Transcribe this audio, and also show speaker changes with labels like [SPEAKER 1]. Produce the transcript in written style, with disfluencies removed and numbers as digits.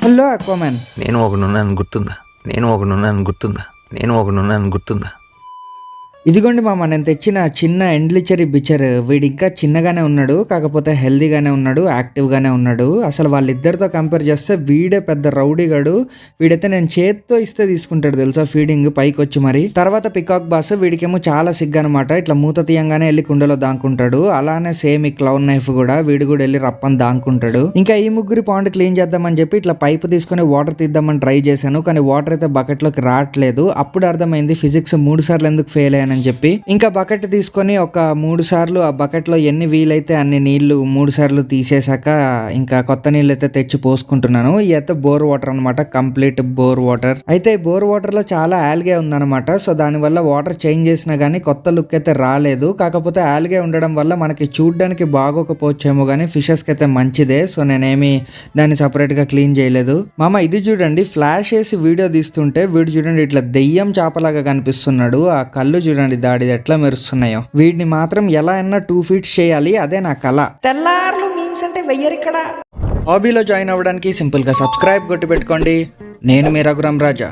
[SPEAKER 1] Hello అక్వామ్యాన్.
[SPEAKER 2] నేను ఒకడున్నాను గుర్తుందా.
[SPEAKER 1] ఇదిగోండి మామ, నేను తెచ్చిన చిన్న ఎండ్లిచరీ బిచర్. వీడు ఇంకా చిన్నగానే ఉన్నాడు, కాకపోతే హెల్దీగానే ఉన్నాడు, యాక్టివ్గానే ఉన్నాడు. అసలు వాళ్ళిద్దరితో కంపేర్ చేస్తే వీడే పెద్ద రౌడీగాడు. వీడైతే నేను చేత్తో ఇస్తే తీసుకుంటాడు తెలుసా ఫీడింగ్ పైకి వచ్చి. మరి తర్వాత పికాక్ బాస్, వీడికేమో చాలా సిగ్గు అనమాట. ఇట్లా మూత తీయంగానే వెళ్ళి కుండలో దాక్కుంటాడు. అలానే సేమ్ ఈ క్లౌన్ నైఫ్ కూడా, వీడు కూడా వెళ్ళి రప్పని దాక్కుంటాడు. ఇంకా ఈ ముగ్గురి పాండ్ క్లీన్ చేద్దామని చెప్పి ఇట్లా పైపు తీసుకుని వాటర్ తీద్దామని ట్రై చేశాను, కానీ వాటర్ అయితే బకెట్ లోకి రావట్లేదు. అప్పుడు అర్థమైంది ఫిజిక్స్ 3 సార్లు ఎందుకు ఫెయిల్ అయ్యాను అని చెప్పి. ఇంకా బకెట్ తీసుకొని ఒక 3 సార్లు ఆ బకెట్ లో ఎన్ని వీలైతే అన్ని నీళ్లు 3 సార్లు తీసేశాక ఇంకా కొత్త నీళ్ళు అయితే తెచ్చి పోసుకుంటున్నాను. ఇదైతే బోర్ వాటర్ అనమాట, కంప్లీట్ బోర్ వాటర్. అయితే బోర్ వాటర్ లో చాలా ఆల్గే ఉందన్నమాట. సో దానివల్ల వాటర్ చేంజ్ చేసినా గానీ కొత్త లుక్ అయితే రాలేదు. కాకపోతే ఆల్గే ఉండడం వల్ల మనకి చూడడానికి బాగోకపోవచ్చేమో గానీ ఫిషెస్ కి అయితే మంచిదే. సో నేనేమి దాన్ని సపరేట్ గా క్లీన్ చేయలేదు. మామ ఇది చూడండి, ఫ్లాష్ వేసి వీడియో తీస్తుంటే వీడు చూడండి ఇట్లా దెయ్యం చేపలాగా కనిపిస్తున్నాడు. ఆ కళ్ళు చూడండి దాడి ఎట్లా మెరుస్తున్నాయో. వీడిని మాత్రం ఎలా అయినా 2 feet చేయాలి, అదే నా కళ. తెల్లార్లు మీమ్స్ అంటే వెయ్యరు ఇక్కడ. హాబీలో జాయిన్ అవ్వడానికి సింపుల్ గా సబ్స్క్రైబ్ కొట్టి పెట్టుకోండి. నేను మీ రఘురామ్ రాజా.